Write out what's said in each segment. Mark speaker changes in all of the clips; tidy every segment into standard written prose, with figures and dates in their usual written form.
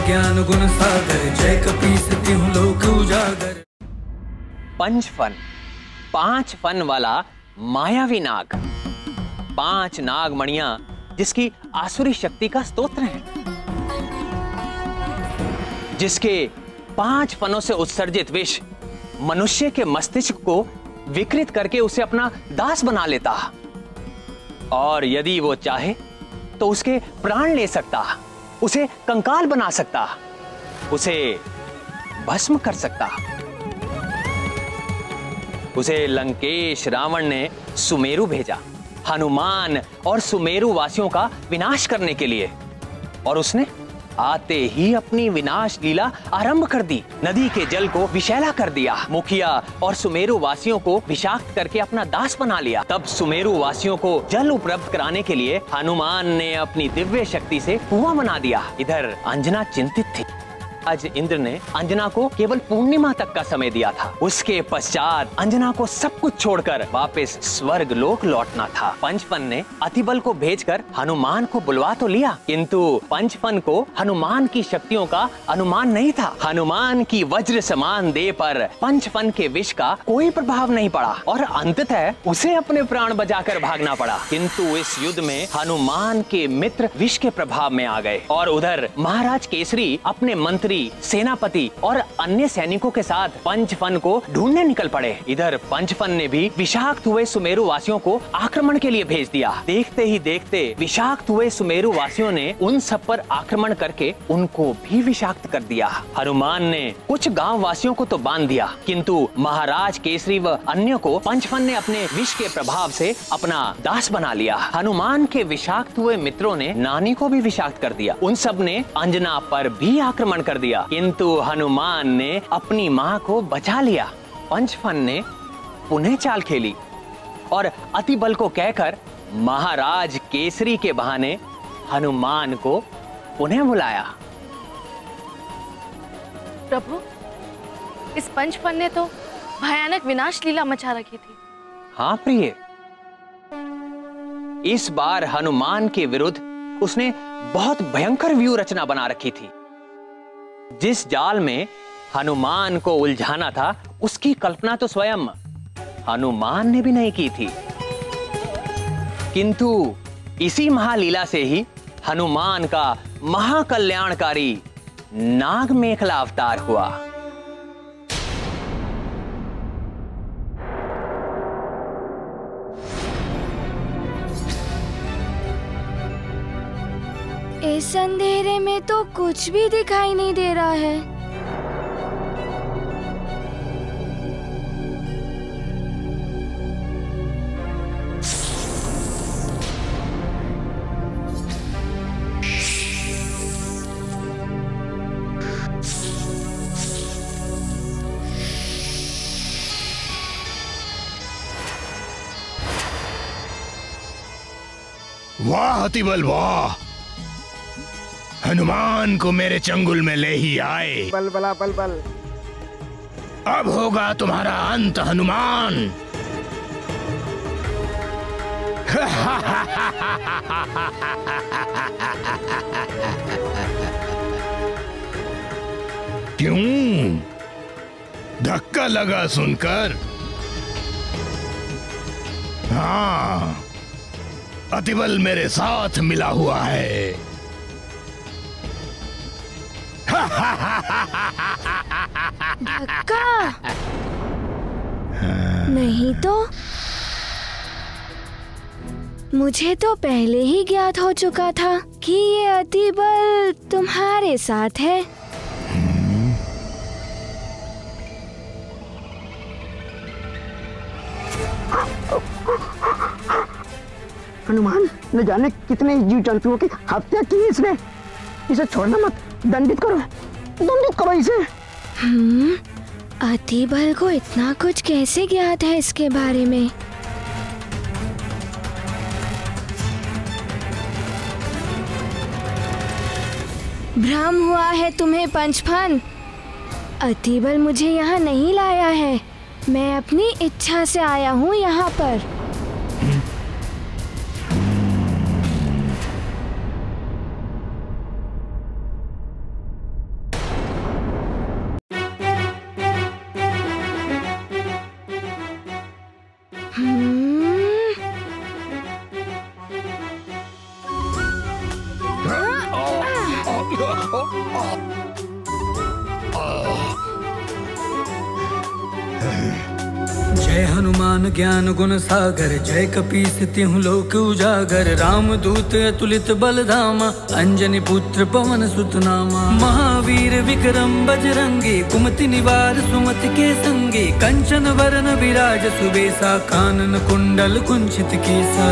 Speaker 1: ज्ञान गुण सागर, जय कपीस तिहुँ लोक उजागर।
Speaker 2: पंचफन, 5 फन वाला मायावी नाग, 5 नागमणियां जिसकी आसुरी शक्ति का स्तोत्र है, जिसके 5 फनों से उत्सर्जित विष मनुष्य के मस्तिष्क को विकृत करके उसे अपना दास बना लेता, और यदि वो चाहे तो उसके प्राण ले सकता, उसे कंकाल बना सकता, उसे भस्म कर सकता। उसे लंकेश रावण ने सुमेरु भेजा, हनुमान और सुमेरु वासियों का विनाश करने के लिए, और उसने आते ही अपनी विनाश लीला आरंभ कर दी। नदी के जल को विषैला कर दिया, मुखिया और सुमेरु वासियों को विषाक्त करके अपना दास बना लिया। तब सुमेरु वासियों को जल उपलब्ध कराने के लिए हनुमान ने अपनी दिव्य शक्ति से कुआं बना दिया। इधर अंजना चिंतित थी। आज इंद्र ने अंजना को केवल पूर्णिमा तक का समय दिया था। उसके पश्चात अंजना को सब कुछ छोड़कर वापस स्वर्ग लोक लौटना था। पंचफन ने अतिबल को भेजकर हनुमान को बुलवा तो लिया, किंतु पंचफन को हनुमान की शक्तियों का अनुमान नहीं था। हनुमान की वज्र समान देह पर पंचफन के विष का कोई प्रभाव नहीं पड़ा और अंततः उसे अपने प्राण बचाकर भागना पड़ा। किंतु इस युद्ध में हनुमान के मित्र विष के प्रभाव में आ गए, और उधर महाराज केसरी अपने मंत्री, सेनापति और अन्य सैनिकों के साथ पंचफन को ढूंढने निकल पड़े। इधर पंचफन ने भी विषाक्त हुए सुमेरु वासियों को आक्रमण के लिए भेज दिया। देखते ही देखते विषाक्त हुए सुमेरु वासियों ने उन सब पर आक्रमण करके उनको भी विषाक्त कर दिया। हनुमान ने कुछ गांव वासियों को तो बांध दिया, किंतु महाराज केसरी व अन्य को पंचफन ने अपने विष के प्रभाव से अपना दास बना लिया। हनुमान के विषाक्त हुए मित्रों ने नानी को भी विषाक्त कर दिया। उन सब ने अंजना पर भी आक्रमण कर दिया, किंतु हनुमान ने अपनी मां को बचा लिया। पंचफन ने पुनः चाल खेली और अतिबल को कहकर महाराज केसरी के बहाने हनुमान को पुनः बुलाया।
Speaker 3: प्रभु, इस पंचफन ने तो भयानक विनाश लीला मचा रखी थी।
Speaker 2: हाँ प्रिय, इस बार हनुमान के विरुद्ध उसने बहुत भयंकर व्यूह रचना बना रखी थी। जिस जाल में हनुमान को उलझाना था, उसकी कल्पना तो स्वयं हनुमान ने भी नहीं की थी, किंतु इसी महालीला से ही हनुमान का महाकल्याणकारी नाग मेखला अवतार हुआ।
Speaker 4: इस अंधेरे में तो कुछ भी दिखाई नहीं दे रहा है।
Speaker 5: वाह अतिबल वाह, हनुमान को मेरे चंगुल में ले ही आए।
Speaker 6: बल बला बल बल।
Speaker 5: अब होगा तुम्हारा अंत हनुमान। क्यों धक्का लगा सुनकर? हाँ, अतिबल मेरे साथ मिला हुआ है।
Speaker 4: धक्का? नहीं तो मुझे तो पहले ही ज्ञात हो चुका था कि ये अतिबल तुम्हारे साथ है।
Speaker 6: हनुमान न जाने कितने जीव जंतुओं की हत्या की इसने। इसे छोड़ना मत, दंडित करो इसे।
Speaker 4: अतिबल को इतना कुछ कैसे ज्ञात है इसके बारे में? भ्रम हुआ है तुम्हें पंचफन। अतिबल मुझे यहाँ नहीं लाया है, मैं अपनी इच्छा से आया हूँ यहाँ पर।
Speaker 1: जय हनुमान ज्ञान गुण सागर, जय कपीस तिहुँ लोक उजागर। राम दूत अतुलित बल धामा, अंजनी पुत्र पवन सुत नामा। महावीर विक्रम बजरंगी, कुमति निवार सुमति के संगी। कंचन वरन विराज सुबेसा, कानन कुंडल कुंचित केसा।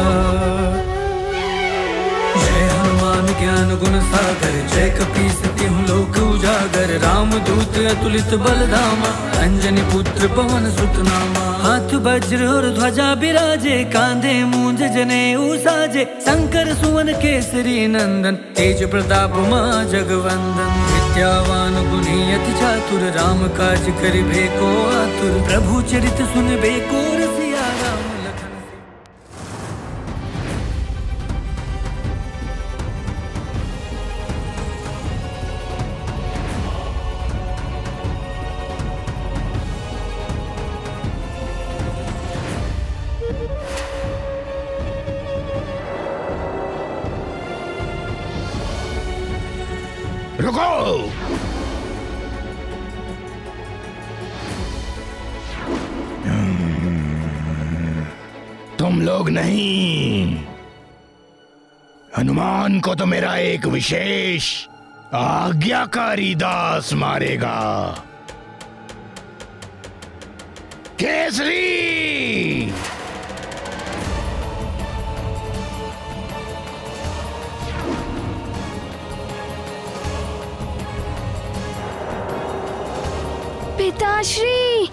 Speaker 1: जय हनुमान ज्ञान गुण सागर, जय कपीस तिहुँ लोक उजागर। राम दूत अतुलित बल धामा, अंजनी पुत्र पवन सुत नामा। हाथ वज्र और ध्वजा बिराजे, कांधे मूंज जनेऊ साजे। शंकर सुवन केसरी नंदन, तेज प्रताप मां जगवंदन। विद्यावान गुणी अति चातुर, राम काज करिबे को आतुर। प्रभु चरित सुनबे को रसिया, राम लखन
Speaker 5: रुको। तुम लोग नहीं, हनुमान को तो मेरा एक विशेष आज्ञाकारी दास मारेगा। केसरी,
Speaker 4: पिताश्री,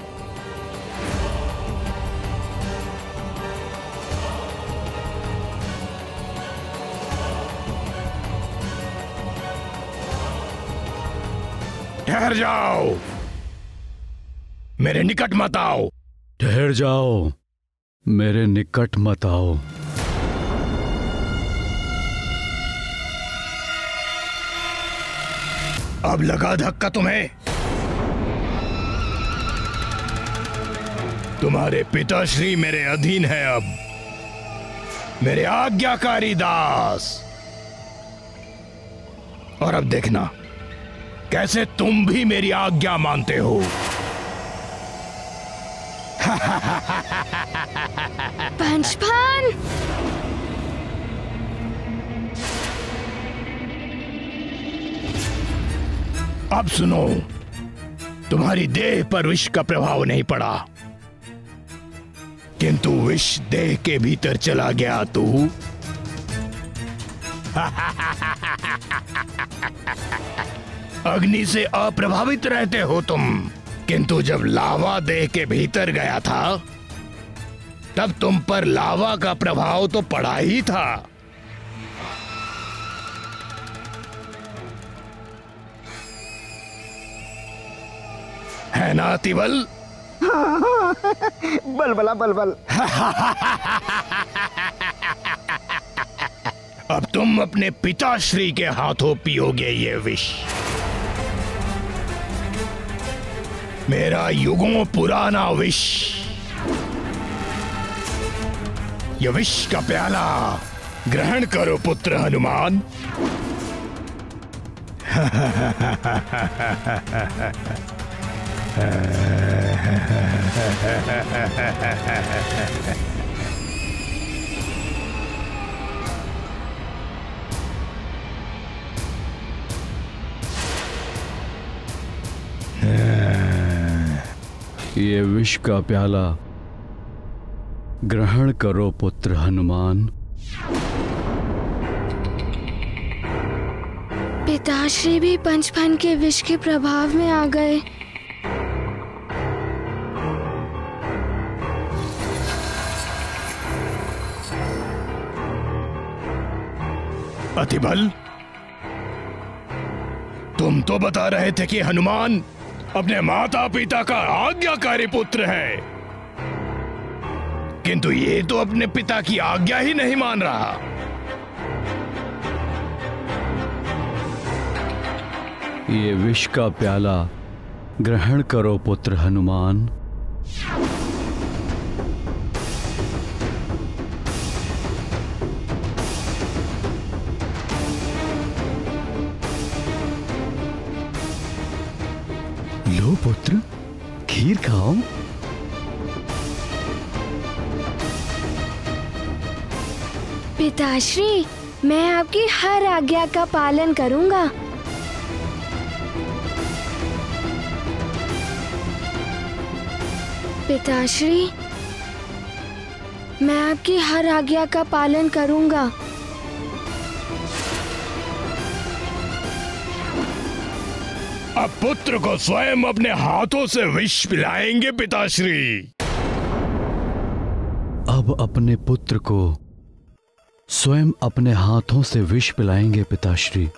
Speaker 5: ठहर जाओ, मेरे निकट मत आओ।
Speaker 7: ठहर जाओ, मेरे निकट मत आओ।
Speaker 5: अब लगा धक्का तुम्हें? तुम्हारे पिताश्री मेरे अधीन है, अब मेरे आज्ञाकारी दास। और अब देखना कैसे तुम भी मेरी आज्ञा मानते हो।
Speaker 4: पंचफन,
Speaker 5: अब सुनो, तुम्हारी देह पर विष का प्रभाव नहीं पड़ा, किंतु विष देह के भीतर चला गया तू। अग्नि से अप्रभावित रहते हो तुम, किंतु जब लावा देह के भीतर गया था तब तुम पर लावा का प्रभाव तो पड़ा ही था। है ना अतिबल?
Speaker 6: बलबला बलबल।
Speaker 5: अब तुम अपने पिताश्री के हाथों पियोगे ये विष। मेरा युगों पुराना विष। ये विष का प्याला ग्रहण करो पुत्र हनुमान।
Speaker 7: ये विष का प्याला ग्रहण करो पुत्र हनुमान।
Speaker 4: पिताश्री भी पंचफन के विष के प्रभाव में आ गए।
Speaker 5: अतिबल, तुम तो बता रहे थे कि हनुमान अपने माता पिता का आज्ञाकारी पुत्र है, किंतु ये तो अपने पिता की आज्ञा ही नहीं मान रहा।
Speaker 7: ये विष का प्याला ग्रहण करो पुत्र हनुमान। लो पुत्र, खीर खाओ।
Speaker 4: पिताश्री, मैं आपकी हर आज्ञा का पालन करूंगा। पिताश्री, मैं आपकी हर आज्ञा का पालन करूंगा।
Speaker 5: अब पुत्र को स्वयं अपने हाथों से विष पिलाएंगे पिताश्री।
Speaker 7: अब अपने पुत्र को स्वयं अपने हाथों से विष पिलाएंगे पिताश्री।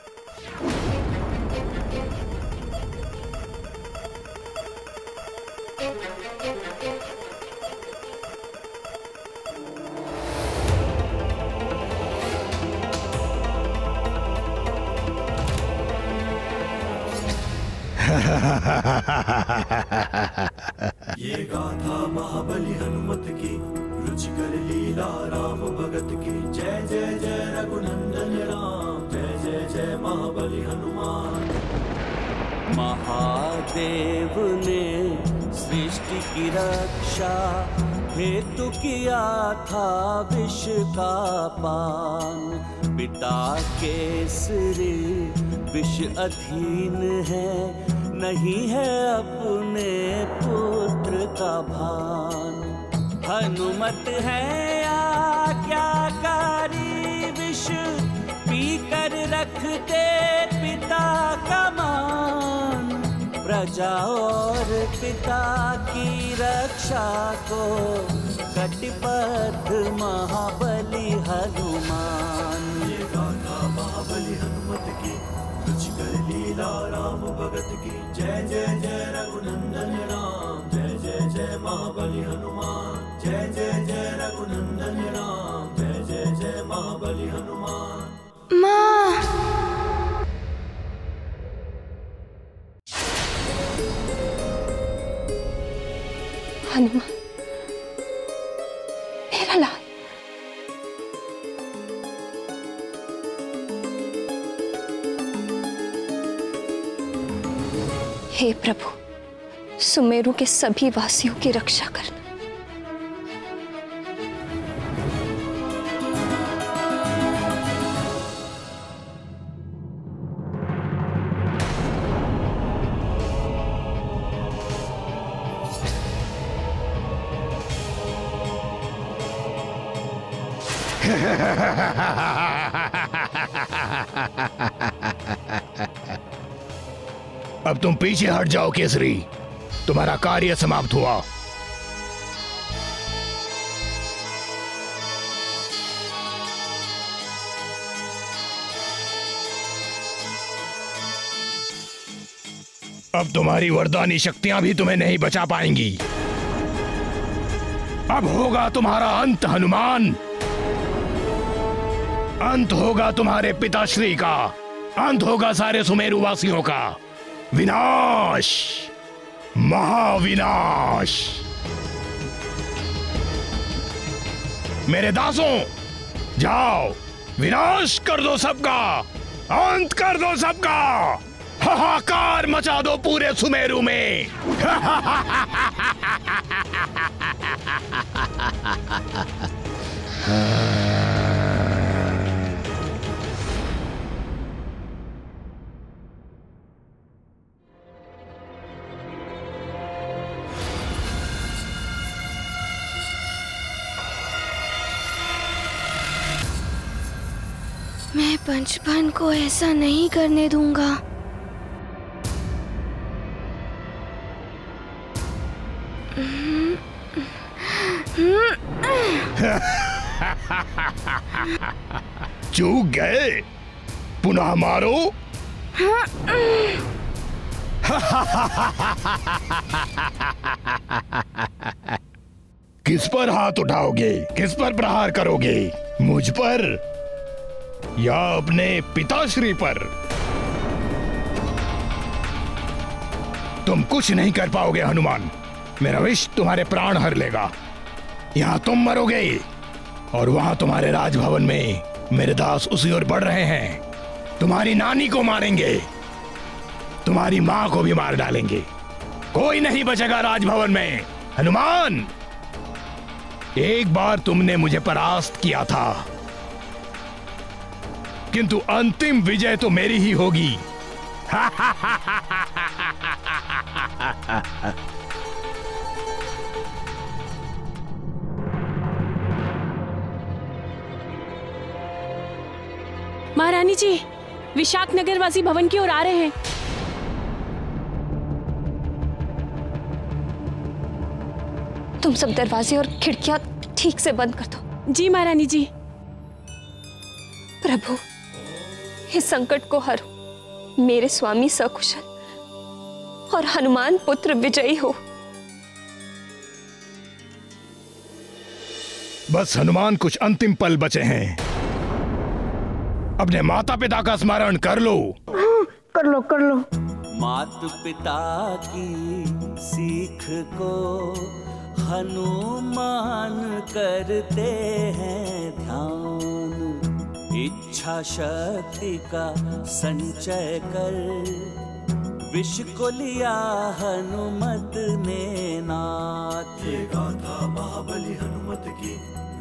Speaker 8: ये गाथा महाबली हनुमत की, रुचिकर लीला राम भगत की। जय जय जय रघुनंदन राम, जय जय जय महाबली हनुमान। महादेव ने सृष्टि की रक्षा हेतु किया था विष का पान। पिता केसरी विष अधीन है, नहीं है अपने पुत्र का भान। हनुमत है आज्ञाकारी, विष पी कर रखते पिता का मान। प्रजा और पिता की रक्षा को कटिबद्ध महाबली हनुमान। ये गाथा महाबली हनुमत की, रुचिकर लीला राम भगत की। जय जय जय रघुनंदन राम, जय जय जय महाबली हनुमान। जय जय जय रघुनंदन राम, जय जय जय महाबली हनुमान।
Speaker 4: माँ,
Speaker 9: हनुमान, मेरा लाल। हे प्रभु, सुमेरु के सभी वासियों की रक्षा करना।
Speaker 5: अब तुम पीछे हट जाओ केसरी, तुम्हारा कार्य समाप्त हुआ। अब तुम्हारी वरदानी शक्तियां भी तुम्हें नहीं बचा पाएंगी। अब होगा तुम्हारा अंत हनुमान। अंत होगा तुम्हारे पिताश्री का, अंत होगा सारे सुमेरु वासियों का। विनाश, महाविनाश। मेरे दासों, जाओ विनाश कर दो सबका, अंत कर दो सबका। हाहाकार मचा दो पूरे सुमेरु में।
Speaker 4: मैं पंचफन को ऐसा नहीं करने दूंगा।
Speaker 5: चूक गए, पुनः मारो। किस पर हाथ उठाओगे, किस पर प्रहार करोगे? मुझ पर या अपने पिताश्री पर? तुम कुछ नहीं कर पाओगे हनुमान। मेरा विष तुम्हारे प्राण हर लेगा। यहां तुम मरोगे और वहां तुम्हारे राजभवन में मेरे दास उसी ओर बढ़ रहे हैं। तुम्हारी नानी को मारेंगे, तुम्हारी मां को भी मार डालेंगे कोई नहीं बचेगा राजभवन में। हनुमान, एक बार तुमने मुझे परास्त किया था, किंतु अंतिम विजय तो मेरी ही होगी।
Speaker 10: महारानी जी, विशाख नगरवासी भवन की ओर आ रहे हैं।
Speaker 9: तुम सब दरवाजे और खिड़कियां ठीक से बंद कर दो।
Speaker 10: जी महारानी जी।
Speaker 9: प्रभु, इस संकट को हरो, मेरे स्वामी सकुशल और हनुमान पुत्र विजयी हो।
Speaker 5: बस हनुमान, कुछ अंतिम पल बचे हैं। अपने माता पिता का स्मरण कर लो।
Speaker 6: कर लो कर लो।
Speaker 8: मात पिता की सीख को हनुमान करते हैं ध्यान। इच्छा शक्ति का संचय कर विष को लिया हनुमत ने नाथ। ये गाथा महाबली हनुमत की,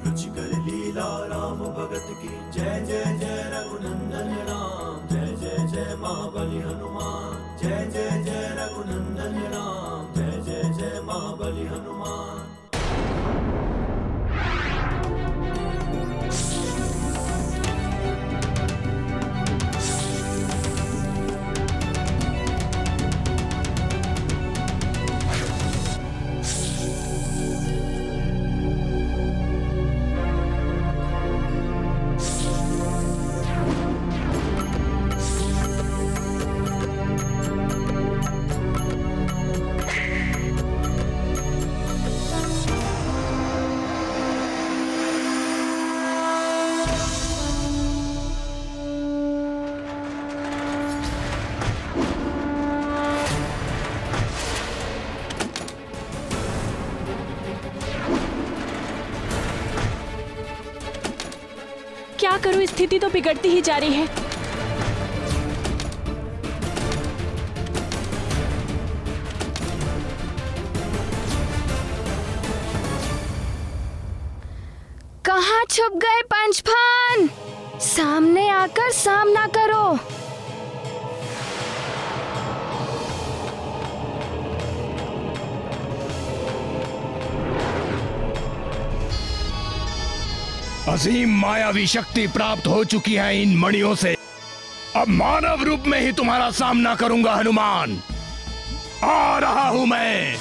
Speaker 8: रुचिकर लीला राम भगत की। जय जय जय रघुनंदन राम, जय जय जय महाबली हनुमान। जय जय जय रघुनंदन राम, जय जय जय महाबली हनुमान।
Speaker 10: क्या करूं, स्थिति तो बिगड़ती ही जा रही है।
Speaker 4: कहाँ छुप गए पंचफन? सामने आकर सामना करो।
Speaker 5: असीम मायावी शक्ति प्राप्त हो चुकी है इन मणियों से। अब मानव रूप में ही तुम्हारा सामना करूंगा हनुमान। आ रहा हूं मैं।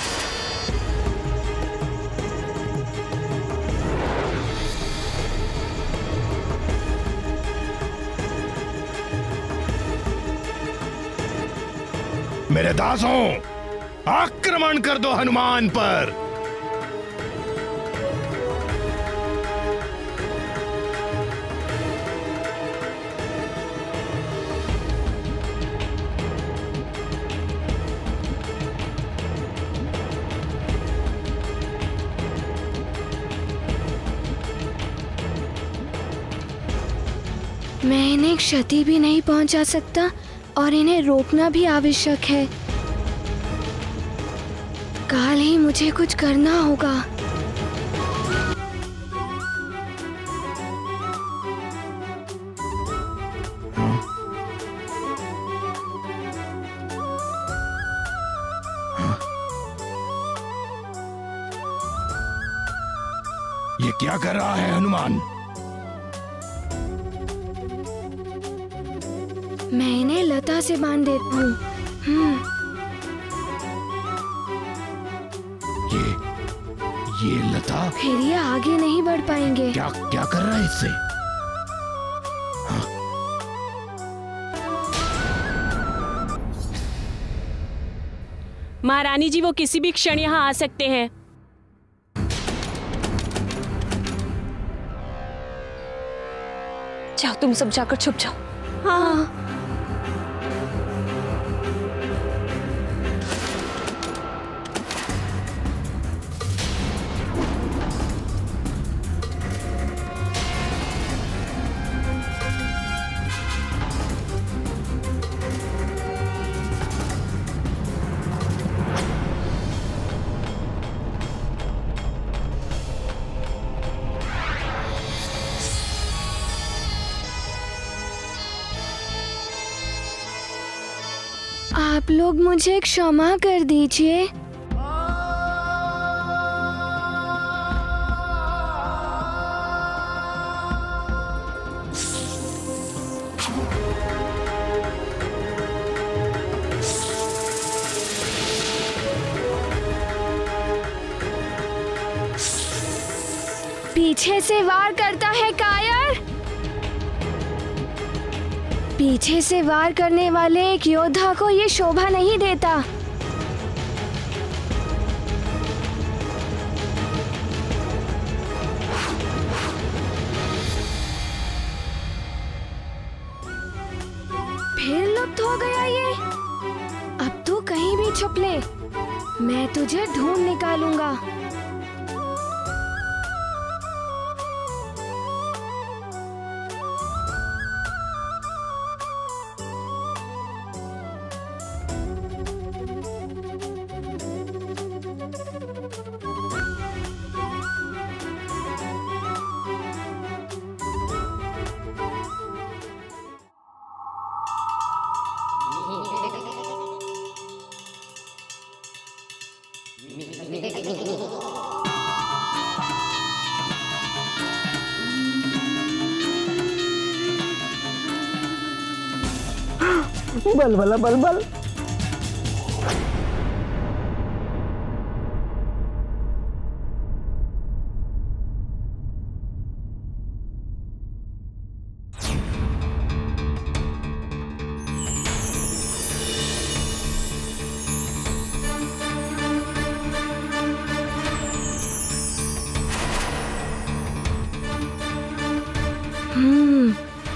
Speaker 5: मेरे दासों, आक्रमण कर दो हनुमान पर।
Speaker 4: मैं इन्हें क्षति भी नहीं पहुंचा सकता और इन्हें रोकना भी आवश्यक है। काल ही मुझे कुछ करना होगा।
Speaker 5: ये क्या कर रहा है हनुमान?
Speaker 4: मैं इन्हें लता से बांध देता हूँ।
Speaker 5: ये लता?
Speaker 4: फिर ये आगे नहीं बढ़ पाएंगे।
Speaker 5: क्या क्या कर रहा है इससे? हाँ?
Speaker 10: महारानी जी, वो किसी भी क्षण यहाँ आ सकते हैं।
Speaker 9: जाओ, तुम सब जाकर छुप जाओ।
Speaker 10: हाँ।
Speaker 4: आप लोग मुझे क्षमा कर दीजिए। पीछे से वार करता है कायर। पीछे से वार करने वाले एक योद्धा को ये शोभा नहीं देता। फिर लुप्त हो गया ये। अब तू कहीं भी छुप ले, मैं तुझे ढूंढ निकालूंगा।
Speaker 6: बल बल बल बल।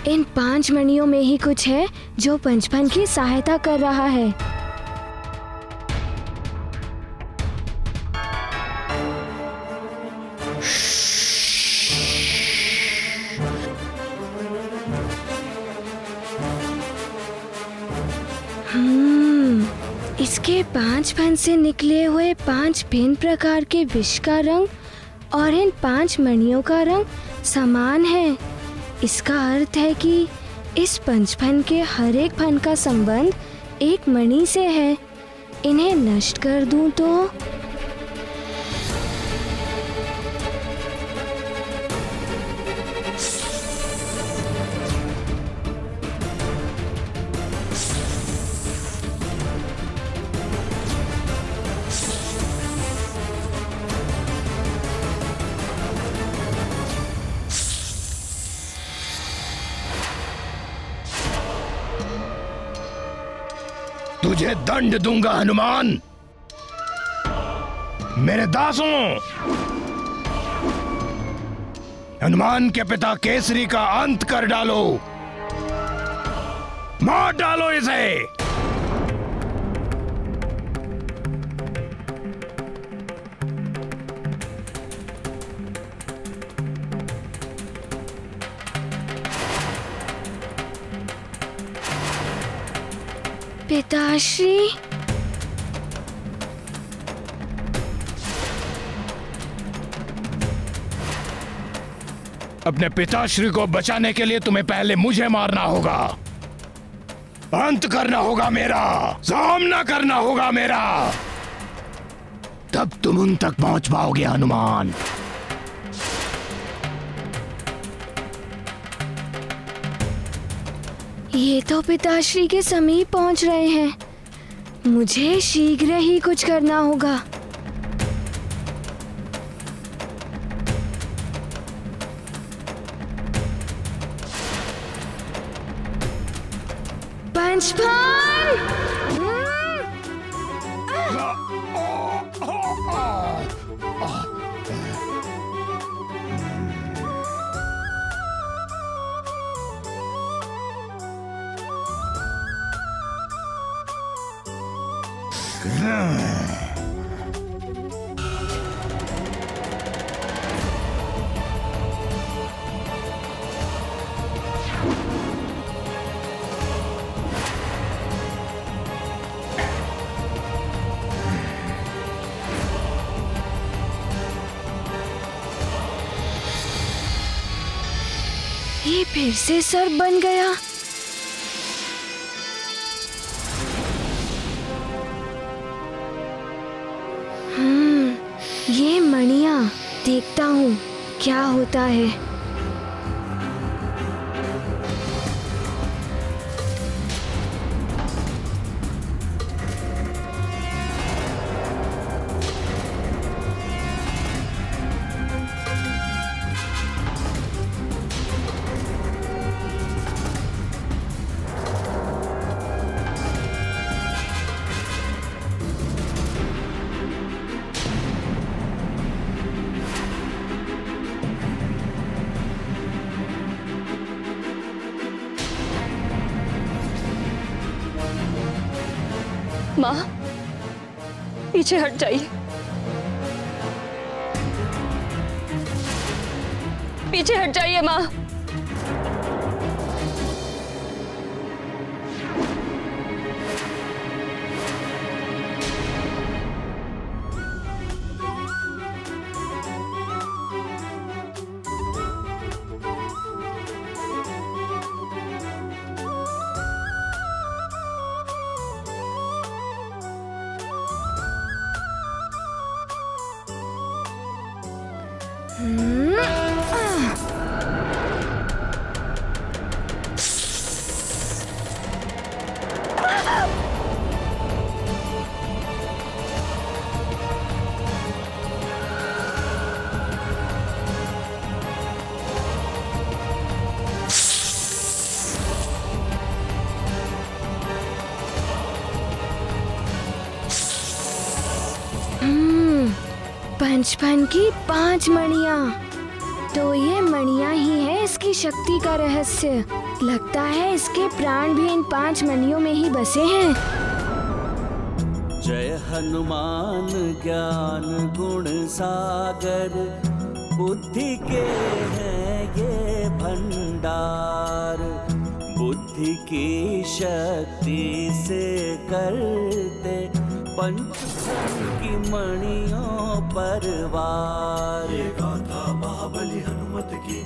Speaker 4: इन 5 मणियों में ही कुछ है जो पंचफन की सहायता कर रहा है। इसके 5 फन से निकले हुए 5 भिन्न प्रकार के विष का रंग और इन 5 मणियों का रंग समान है। इसका अर्थ है कि इस पंचफन के हर एक फन का संबंध एक मणि से है। इन्हें नष्ट कर दूं तो
Speaker 5: तुझे दंड दूंगा हनुमान। मेरे दासों, हनुमान के पिता केसरी का अंत कर डालो, मार डालो इसे।
Speaker 4: पिताश्री,
Speaker 5: अपने पिताश्री को बचाने के लिए तुम्हें पहले मुझे मारना होगा, अंत करना होगा मेरा, सामना करना होगा मेरा, तब तुम उन तक पहुंच पाओगे हनुमान।
Speaker 4: ये तो पिताश्री के समीप पहुंच रहे हैं। मुझे शीघ्र ही कुछ करना होगा। पंचफन! ये फिर से सर्प बन गया। देखता हूँ क्या होता है।
Speaker 9: माँ, पीछे हट जाइए, पीछे हट जाइए माँ।
Speaker 4: पंचफन की 5 मणियाँ। तो ये मणियाँ ही है इसकी शक्ति का रहस्य। लगता है इसके प्राण भी इन 5 मणियों में ही बसे हैं।
Speaker 8: जय हनुमान ज्ञान गुण सागर, बुद्धि के हैं ये भंडार। बुद्धि की शक्ति से करते पंचफल की मणियों पर वार। ये गाथा महाबली हनुमत की,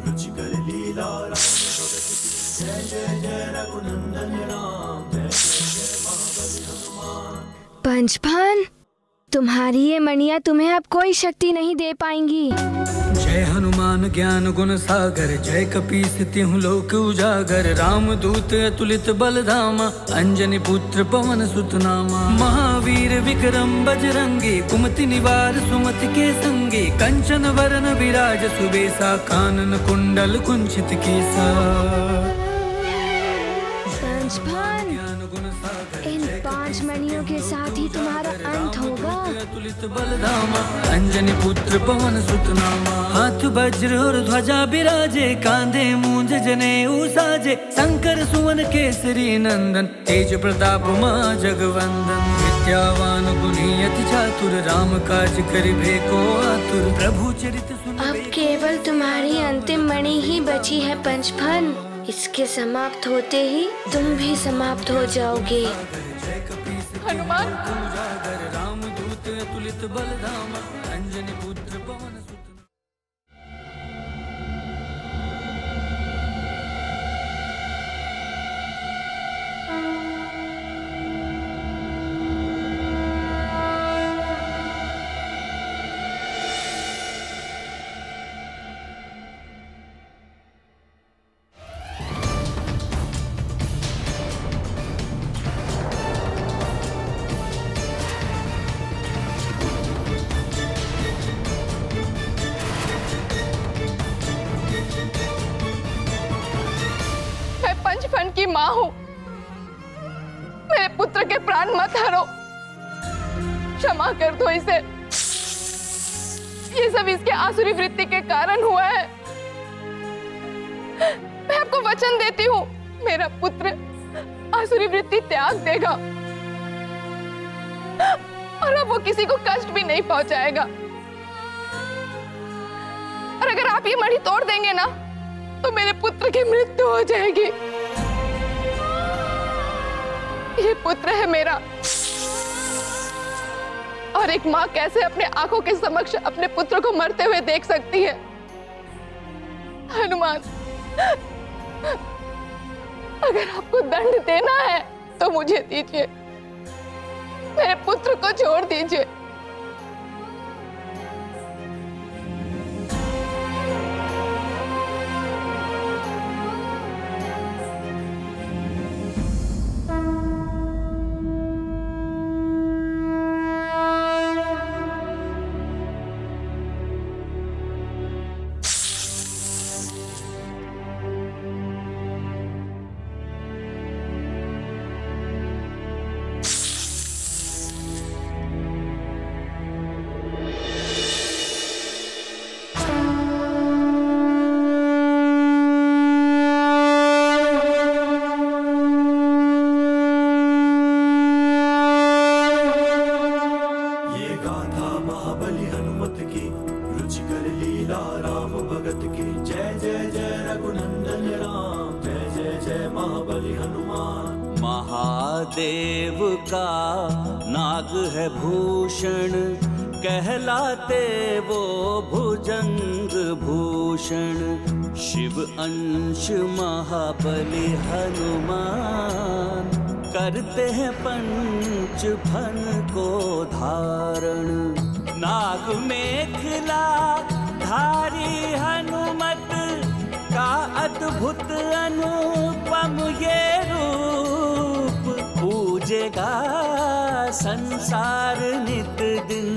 Speaker 8: रुचिकर लीला राम भगत की। जय जय जय रघुनंदन राम, जय जय महाबली हनुमान।
Speaker 4: पंचफन, तुम्हारी ये मणियाँ तुम्हें अब कोई शक्ति नहीं दे पाएंगी।
Speaker 1: जय हनुमान ज्ञान गुण सागर, जय कपीस तिहुँ लोक उजागर। राम दूत अतुलित बलधामा, अंजनी पुत्र पवन सुत नामा। महावीर विक्रम बजरंगी, कुमति निवार सुमति के संगी। कंचन वरन विराज सुबेसा, कानन कुंडल कुंचित केसा।
Speaker 4: पंचफन, इन 5 मणियों के साथ ही तुम्हारा अंत होगा।
Speaker 1: तुलित बलधामा, अंजनी पुत्र पवन सुत नामा। हाथ वज्र और ध्वजा बिराजे, कांधे मूंज जनेऊ साजे। शंकर सुवन केसरी नंदन, तेज प्रताप मां जगवंदन। विद्यावान गुणी अति चातुर, राम काज करिबे को आतुर। प्रभु चरित सुन।
Speaker 4: अब केवल तुम्हारी अंतिम मणि ही बची है पंचफन। इसके समाप्त होते ही तुम भी समाप्त हो जाओगे।
Speaker 9: हनुमान,
Speaker 1: राम दूत अतुलित बलधामा, अंजनी पुत्र पवन सुत।
Speaker 9: पंचफन की माँ हूँ, मेरे पुत्र के प्राण मत हरो, क्षमा कर दो इसे। ये सब इसके आसुरी वृत्ति के कारण हुआ है। मैं आपको वचन देती हूँ, मेरा पुत्र आसुरी वृत्ति त्याग देगा और अब वो किसी को कष्ट भी नहीं पहुंचाएगा। और अगर आप ये मणि तोड़ देंगे ना, तो मेरे पुत्र की मृत्यु हो जाएगी। ये पुत्र है मेरा, और एक माँ कैसे अपने आंखों के समक्ष अपने पुत्र को मरते हुए देख सकती है। हनुमान, अगर आपको दंड देना है तो मुझे दीजिए, मेरे पुत्र को छोड़ दीजिए।
Speaker 8: महादेव का नाग है भूषण, कहलाते वो भुजंग भूषण। शिव अंश महाबली हनुमान, करते हैं पंच फन को धारण। नाग मेखला धारी हनुमत का अद्भुत अनुपम ये रूप, पूजेगा संसार नित दिन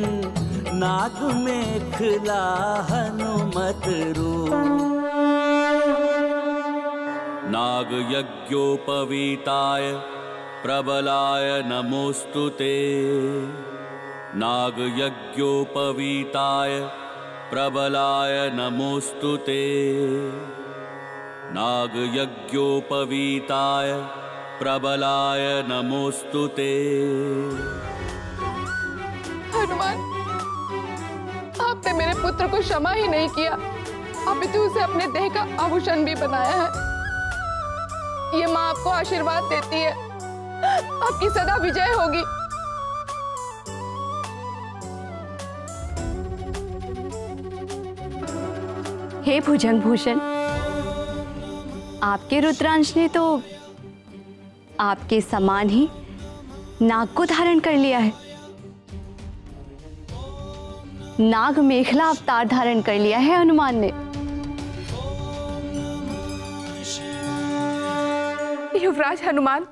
Speaker 8: नाग मेखला हनुमत रूप। नाग यज्ञोपवीताय प्रबलाय नमोस्तुते, नाग यज्ञोपवीताय प्रबलाय नमोस्तुते, नाग यज्ञोपवीताय प्रबलाय नमोस्तुते।
Speaker 9: हनुमान, आपने मेरे पुत्र को क्षमा ही नहीं किया, अपितु उसे अपने देह का आभूषण भी बनाया है। ये माँ आपको आशीर्वाद देती है, आपकी सदा विजय होगी।
Speaker 11: हे भुजंग भूषण, आपके रुद्रांश ने तो आपके समान ही नाग को धारण कर लिया है। नाग मेखला अवतार धारण कर लिया है हनुमान ने।
Speaker 9: युवराज हनुमान,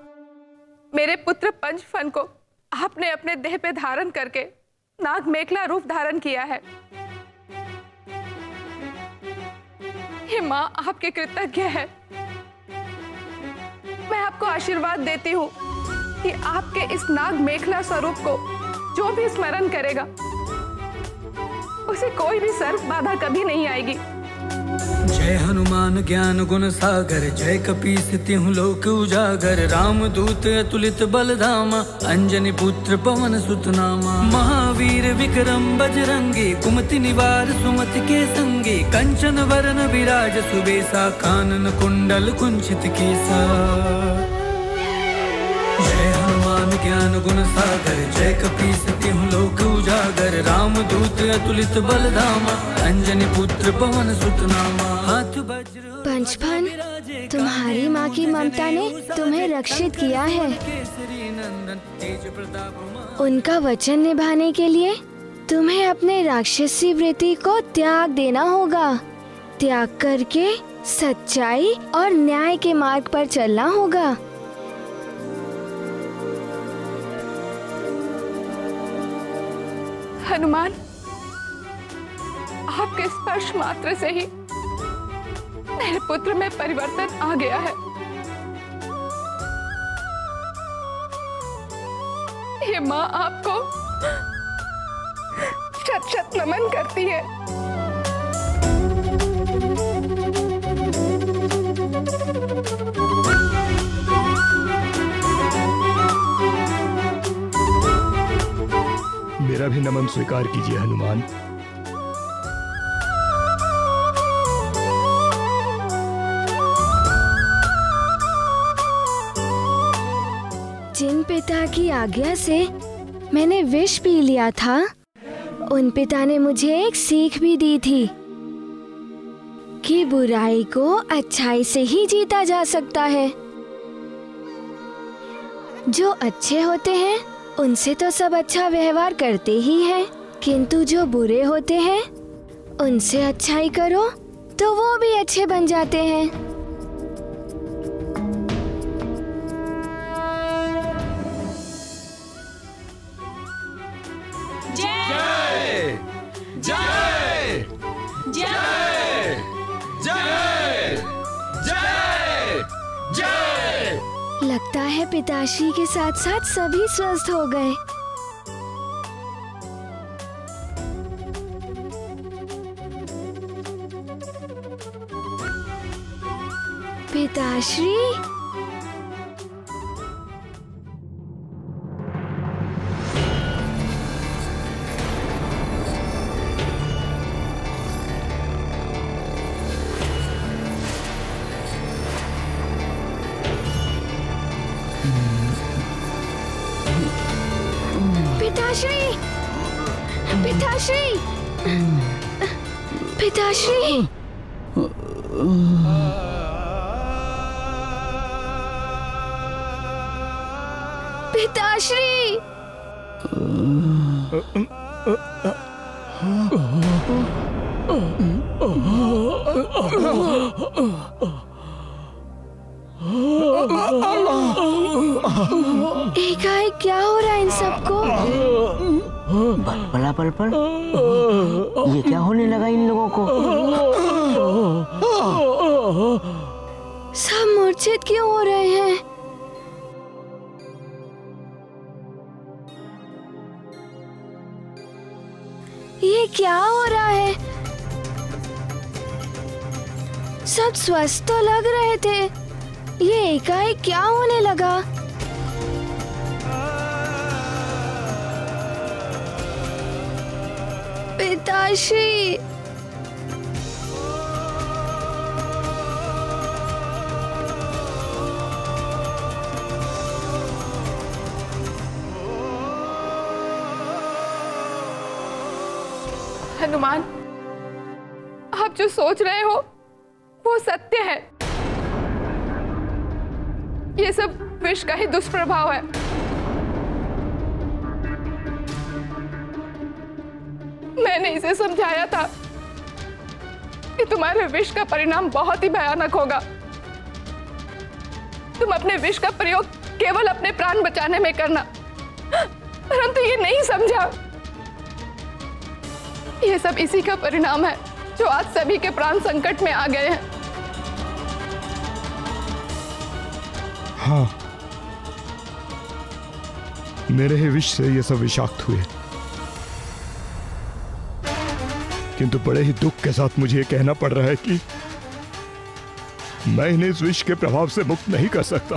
Speaker 9: मेरे पुत्र पंचफन को आपने अपने देह पे धारण करके नाग मेखला रूप धारण किया है। ये माँ आपके कृतज्ञ है। मैं आपको आशीर्वाद देती हूँ कि आपके इस नाग मेखला स्वरूप को जो भी स्मरण करेगा उसे कोई भी सर्प बाधा कभी नहीं आएगी।
Speaker 1: जय हनुमान ज्ञान गुण सागर, जय कपीस तिहुँ लोक उजागर। राम दूत अतुलित बलधामा, अंजनी पुत्र पवन सुत नामा। महावीर विक्रम बजरंगी, कुमति निवार सुमति के संगी। कंचन वरन विराज सुबेसा, कानन कुंडल कुंचित केसा। जय हनुमान ज्ञान गुण सागर, जय कपीस तिहुँ लोक उजागर। राम दूत अतुलित बलधामा, अंजनी पुत्र पवन सुत नामा। हाथ वज्र
Speaker 4: पंचफन, तुम्हारी माँ की ममता ने तुम्हें रक्षित किया है। उनका वचन निभाने के लिए तुम्हें अपने राक्षसी वृत्ति को त्याग देना होगा। त्याग करके सच्चाई और न्याय के मार्ग पर चलना होगा।
Speaker 9: हनुमान, आपके स्पर्श मात्र से ही मेरे पुत्र में परिवर्तन आ गया है। ये माँ आपको शत शत नमन करती है।
Speaker 5: मेरा भी नमन स्वीकार कीजिए हनुमान।
Speaker 4: जिन पिता की आज्ञा से मैंने विष पी लिया था, उन पिता ने मुझे एक सीख भी दी थी कि बुराई को अच्छाई से ही जीता जा सकता है। जो अच्छे होते हैं उनसे तो सब अच्छा व्यवहार करते ही हैं, किंतु जो बुरे होते हैं उनसे अच्छाई करो तो वो भी अच्छे बन जाते हैं।
Speaker 7: जय जय जय जय जय जय।
Speaker 4: लगता है पिताश्री के साथ साथ सभी स्वस्थ हो गए। पिताश्री, पिताश्री, पिताश्री, पिताश्री। पिताश्री। एकाएक क्या हो रहा है इन सबको?
Speaker 6: भला पल पर ये क्या होने लगा इन लोगों को?
Speaker 4: सब मूर्छित क्यों हो रहे हैं? ये क्या हो रहा है? सब स्वस्थ तो लग रहे थे, ये एकाएक क्या होने लगा? पिताश्री।
Speaker 9: हनुमान, आप जो सोच रहे हो वो सत्य है। ये सब विष का ही दुष्प्रभाव है। मैंने इसे समझाया था कि तुम्हारे विष का परिणाम बहुत ही भयानक होगा। तुम अपने विष का प्रयोग केवल अपने प्राण बचाने में करना, परंतु ये नहीं समझा। ये सब इसी का परिणाम है जो आज सभी के प्राण संकट में आ गए हैं।
Speaker 5: हाँ, मेरे ही विष से ये सब विषाक्त हुए, किंतु बड़े ही दुख के साथ मुझे ये कहना पड़ रहा है कि मैं इन्हें इस विष के प्रभाव से मुक्त नहीं कर सकता।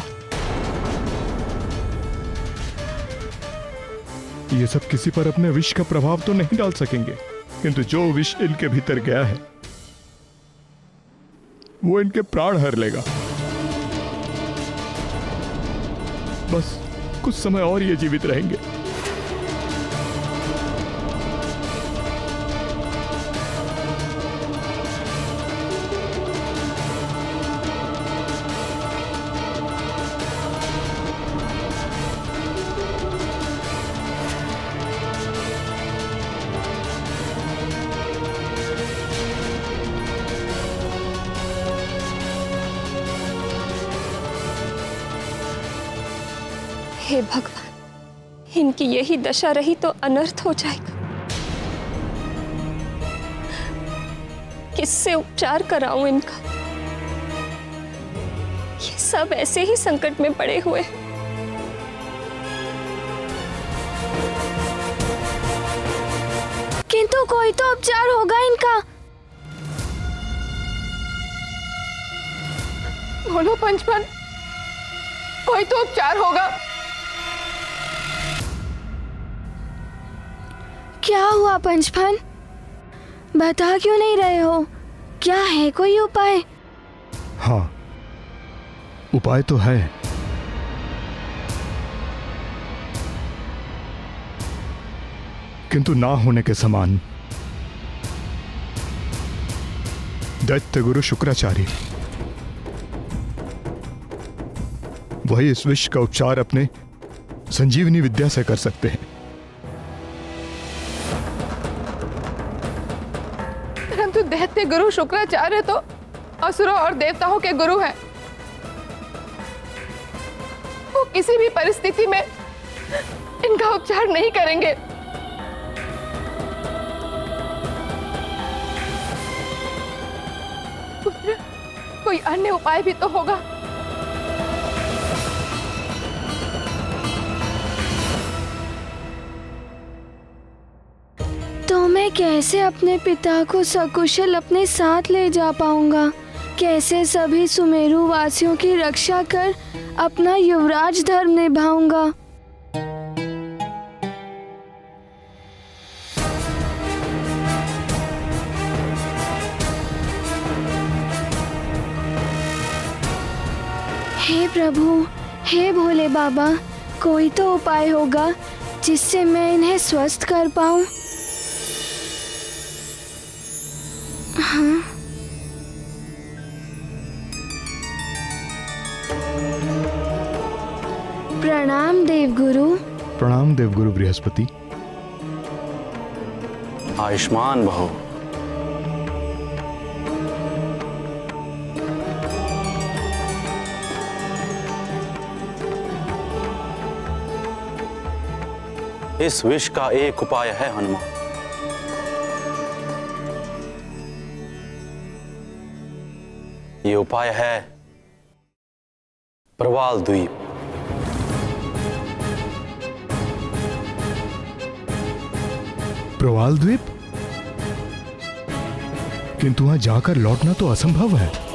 Speaker 5: ये सब किसी पर अपने विष का प्रभाव तो नहीं डाल सकेंगे, किंतु जो विष इनके भीतर गया है वो इनके प्राण हर लेगा। बस कुछ समय और ये जीवित रहेंगे।
Speaker 10: हे भगवान, इनकी यही दशा रही तो अनर्थ हो जाएगा। किससे उपचार कराऊं इनका? ये सब ऐसे ही संकट में पड़े हुए हैं।
Speaker 4: किंतु कोई तो उपचार होगा इनका।
Speaker 9: बोलो पंचपन, कोई तो उपचार होगा।
Speaker 4: क्या हुआ पंचफन? बता क्यों नहीं रहे हो? क्या है कोई उपाय?
Speaker 5: हाँ, उपाय तो है। किंतु ना होने के समान। दैत्य गुरु शुक्राचार्य वही इस विष का उपचार अपने संजीवनी विद्या से कर सकते हैं।
Speaker 9: परंतु दैत्य गुरु शुक्राचार्य तो असुरों और देवताओं के गुरु हैं। वो किसी भी परिस्थिति में इनका उपचार नहीं करेंगे। पुत्र, कोई अन्य उपाय भी तो होगा।
Speaker 4: तो मैं कैसे अपने पिता को सकुशल अपने साथ ले जा पाऊंगा? कैसे सभी सुमेरु वासियों की रक्षा कर अपना युवराज धर्म निभाऊंगा? हे प्रभु, हे भोले बाबा, कोई तो उपाय होगा जिससे मैं इन्हें स्वस्थ कर पाऊं। हाँ। प्रणाम देवगुरु।
Speaker 5: प्रणाम देवगुरु बृहस्पति।
Speaker 12: आयुष्मान भव। इस विष का एक उपाय है हनुमान। ये उपाय है प्रवाल द्वीप।
Speaker 5: प्रवाल द्वीप? किंतु वहां जाकर लौटना तो असंभव है।